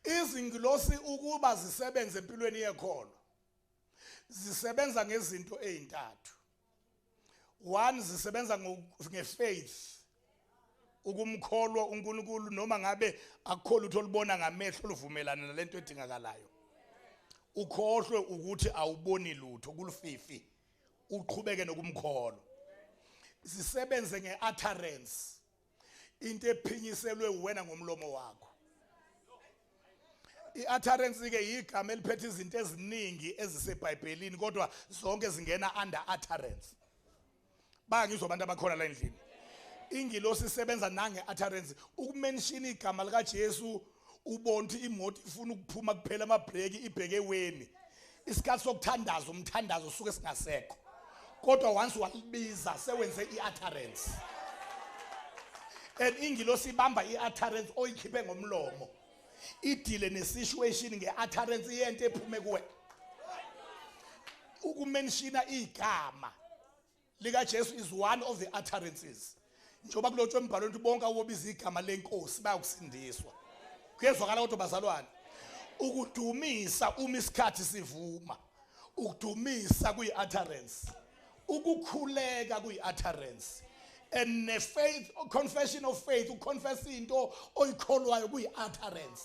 Izingilosi ukuba zisebenze empilweni yekholo zisebenza ngezinto ezintathu. One, zisebenza ngefaith, ukumkholwa uNkulunkulu noma ngabe akukholwa utho libona ngamehlo luvumelana nalento edingakalayo. Ukhohlwe ukuthi awuboni lutho kulufifi, uqhubeke nokumkholwa. Zisebenze ngeutterance, into ephinyiselwe wena ngomlomo wakho. I-utterance ke igama eliphethe izinto eziningi eziseBhayibhelini kodwa zonke zingena under utterance. Bangizwa abantu abakhona la endlini. Ingilosi isebenza nange-utterance. Ukumention igama lika Jesu ubonke imoto ifuna ukuphuma kuphela amabreak ibheke weni. Isikhathi sokuthandaza umthandazo usuke singasekho. Kodwa once walibiza sewenze i-utterance. And ingilosi ibamba i-utterance oyikhiphe ngomlomo. Idile ne-situation nge-utterance yento ephume kuwe. Ukumenshina igama lika Jesu is one of the utterances. Njoba kulotshwe embhalweni ukuthi bonke abobiza igama lenkosi bayakusindiswa. Kuyezwakala kodwa bazalwane. Ukudumisa uma isikhathi sivuma. Ukudumisa kuyi-utterance. Ukukhuleka kuyi-utterance. And faith, confession of faith, uconfess into oyikholwayo kuyi-utterance.